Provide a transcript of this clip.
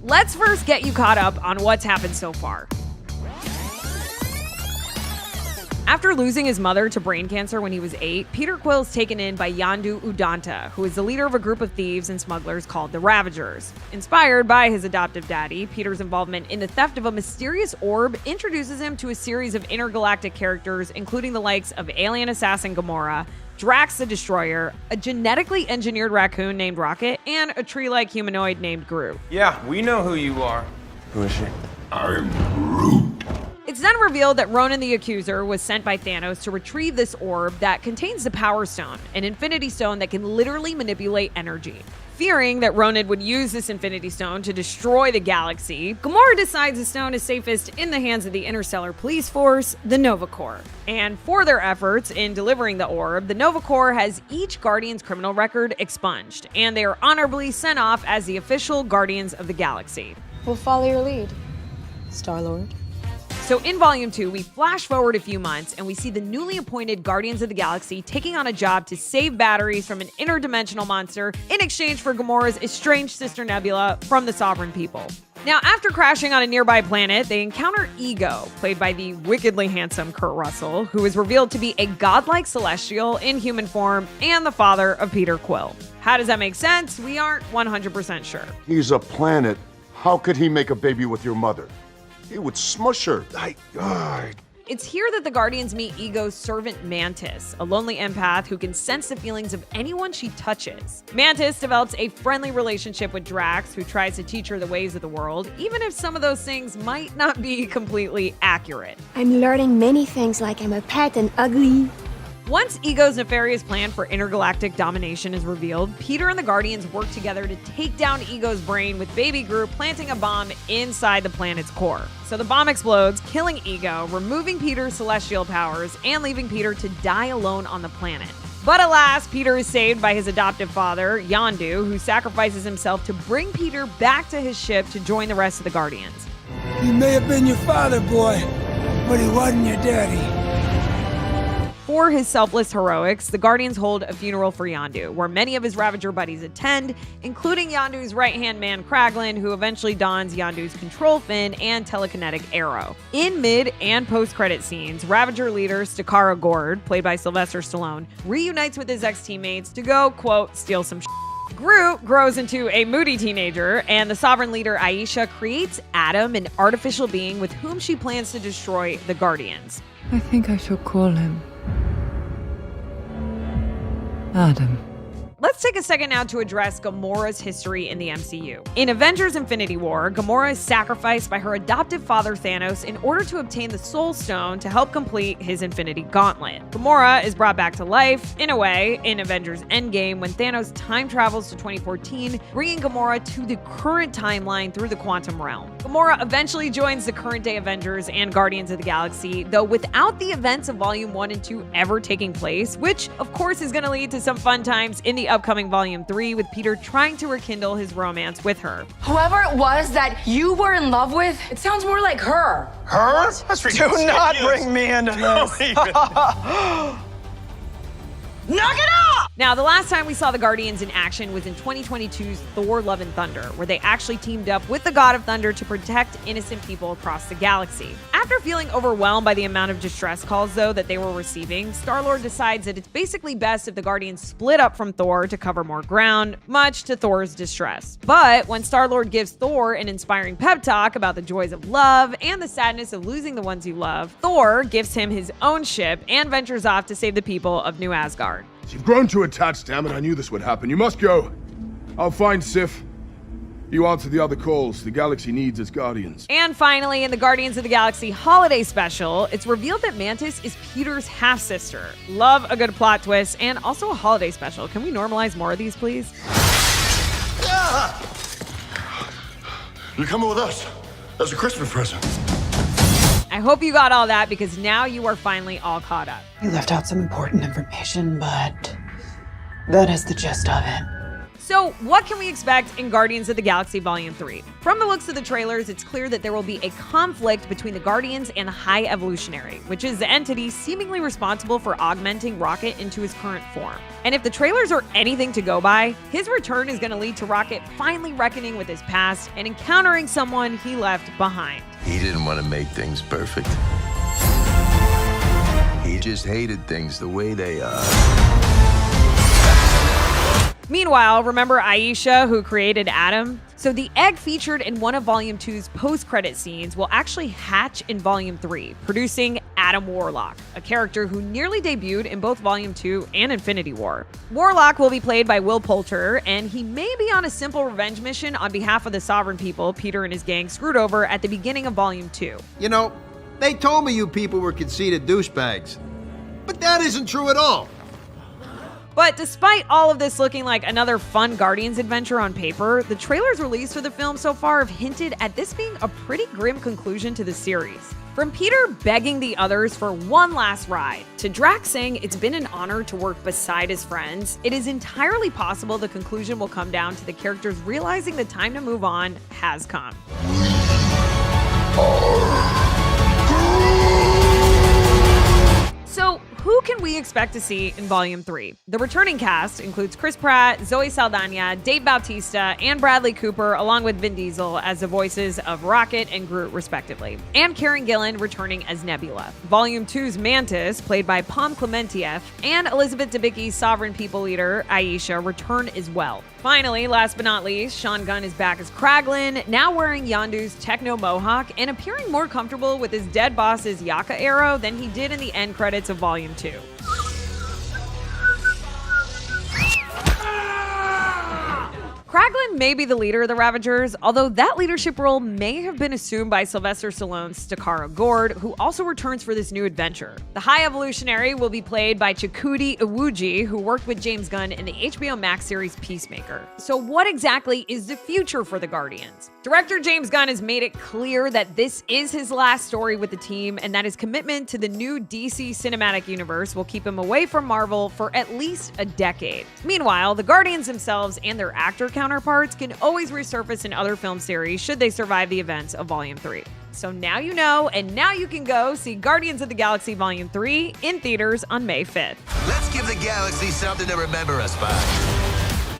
let's first get you caught up on what's happened so far. After losing his mother to brain cancer when he was 8, Peter Quill is taken in by Yondu Udonta, who is the leader of a group of thieves and smugglers called the Ravagers. Inspired by his adoptive daddy, Peter's involvement in the theft of a mysterious orb introduces him to a series of intergalactic characters, including the likes of alien assassin Gamora, Drax the Destroyer, a genetically engineered raccoon named Rocket, and a tree-like humanoid named Groot. Yeah, we know who you are. Who is she? I'm Groot. It's then revealed that Ronan the Accuser was sent by Thanos to retrieve this orb that contains the Power Stone, an Infinity Stone that can literally manipulate energy. Fearing that Ronan would use this Infinity Stone to destroy the galaxy, Gamora decides the stone is safest in the hands of the Interstellar Police Force, the Nova Corps. And for their efforts in delivering the orb, the Nova Corps has each Guardian's criminal record expunged, and they are honorably sent off as the official Guardians of the Galaxy. We'll follow your lead, Star-Lord. So in Volume 2, we flash forward a few months and we see the newly appointed Guardians of the Galaxy taking on a job to save batteries from an interdimensional monster in exchange for Gamora's estranged sister Nebula from the Sovereign People. Now, after crashing on a nearby planet, they encounter Ego, played by the wickedly handsome Kurt Russell, who is revealed to be a godlike celestial in human form and the father of Peter Quill. How does that make sense? We aren't 100% sure. He's a planet. How could he make a baby with your mother? He would smush her. It's here that the Guardians meet Ego's servant Mantis, a lonely empath who can sense the feelings of anyone she touches. Mantis develops a friendly relationship with Drax, who tries to teach her the ways of the world, even if some of those things might not be completely accurate. I'm learning many things, like I'm a pet and ugly. Once Ego's nefarious plan for intergalactic domination is revealed, Peter and the Guardians work together to take down Ego's brain, with Baby Groot planting a bomb inside the planet's core. So the bomb explodes, killing Ego, removing Peter's celestial powers, and leaving Peter to die alone on the planet. But alas, Peter is saved by his adoptive father, Yondu, who sacrifices himself to bring Peter back to his ship to join the rest of the Guardians. He may have been your father, boy, but he wasn't your daddy. For his selfless heroics, the Guardians hold a funeral for Yondu, where many of his Ravager buddies attend, including Yondu's right-hand man Kraglin, who eventually dons Yondu's control fin and telekinetic arrow. In mid- and post-credit scenes, Ravager leader Stakara Gord, played by Sylvester Stallone, reunites with his ex-teammates to go, quote, steal some shit. Groot grows into a moody teenager, and the Sovereign leader Aisha creates Adam, an artificial being with whom she plans to destroy the Guardians. I think I shall call him Adam. Let's take a second now to address Gamora'S history in the MCU. In Avengers Infinity War, Gamora is sacrificed by her adoptive father Thanos in order to obtain the Soul Stone to help complete his Infinity Gauntlet. Gamora is brought back to life, in a way, in Avengers Endgame when Thanos time travels to 2014, bringing Gamora to the current timeline through the quantum realm. Gamora eventually joins the current-day Avengers and Guardians of the Galaxy, though without the events of Volume 1 and 2 ever taking place, which, of course, is going to lead to some fun times in the upcoming Volume 3, with Peter trying to rekindle his romance with her. Whoever it was that you were in love with, it sounds more like her. Her? That's ridiculous. Do not bring me into this. Knock it off! Now, the last time we saw the Guardians in action was in 2022's Thor: Love and Thunder, where they actually teamed up with the God of Thunder to protect innocent people across the galaxy. After feeling overwhelmed by the amount of distress calls, though, that they were receiving, Star-Lord decides that it's basically best if the Guardians split up from Thor to cover more ground, much to Thor's distress. But when Star-Lord gives Thor an inspiring pep talk about the joys of love and the sadness of losing the ones you love, Thor gives him his own ship and ventures off to save the people of New Asgard. You've grown too attached, damn it. I knew this would happen. You must go. I'll find Sif. You answer the other calls. The galaxy needs its guardians. And finally, in the Guardians of the Galaxy holiday special, it's revealed that Mantis is Peter's half-sister. Love a good plot twist, and also a holiday special. Can we normalize more of these, please? You're coming with us. That's a Christmas present. I hope you got all that, because now you are finally all caught up. You left out some important information, but that is the gist of it. So, what can we expect in Guardians of the Galaxy Volume 3? From the looks of the trailers, it's clear that there will be a conflict between the Guardians and the High Evolutionary, which is the entity seemingly responsible for augmenting Rocket into his current form. And if the trailers are anything to go by, his return is going to lead to Rocket finally reckoning with his past and encountering someone he left behind. He didn't want to make things perfect. He just hated things the way they are. Meanwhile, remember Aisha, who created Adam? So the egg featured in one of Volume 2's post-credit scenes will actually hatch in Volume 3, producing Adam Warlock, a character who nearly debuted in both Volume 2 and Infinity War. Warlock will be played by Will Poulter, and he may be on a simple revenge mission on behalf of the Sovereign people Peter and his gang screwed over at the beginning of Volume 2. You know, they told me you people were conceited douchebags. But that isn't true at all. But despite all of this looking like another fun Guardians adventure on paper, the trailers released for the film so far have hinted at this being a pretty grim conclusion to the series. From Peter begging the others for one last ride, to Drax saying it's been an honor to work beside his friends, it is entirely possible the conclusion will come down to the characters realizing the time to move on has come. So, who can we expect to see in Volume 3? The returning cast includes Chris Pratt, Zoe Saldana, Dave Bautista, and Bradley Cooper, along with Vin Diesel as the voices of Rocket and Groot, respectively, and Karen Gillan returning as Nebula. Volume 2's Mantis, played by Pom Klementieff, and Elizabeth Debicki's Sovereign People leader, Aisha, return as well. Finally, last but not least, Sean Gunn is back as Kraglin, now wearing Yondu's techno mohawk and appearing more comfortable with his dead boss's Yaka arrow than he did in the end credits of Volume 2. Kraglin may be the leader of the Ravagers, although that leadership role may have been assumed by Sylvester Stallone's Takara Gord, who also returns for this new adventure. The High Evolutionary will be played by Chakudi Iwuji, who worked with James Gunn in the HBO Max series Peacemaker. So what exactly is the future for the Guardians? Director James Gunn has made it clear that this is his last story with the team, and that his commitment to the new DC cinematic universe will keep him away from Marvel for at least a decade. Meanwhile, the Guardians themselves and their actor counterparts can always resurface in other film series should they survive the events of Volume 3. So now you know, and now you can go see Guardians of the Galaxy Volume 3 in theaters on May 5th. Let's give the galaxy something to remember us by.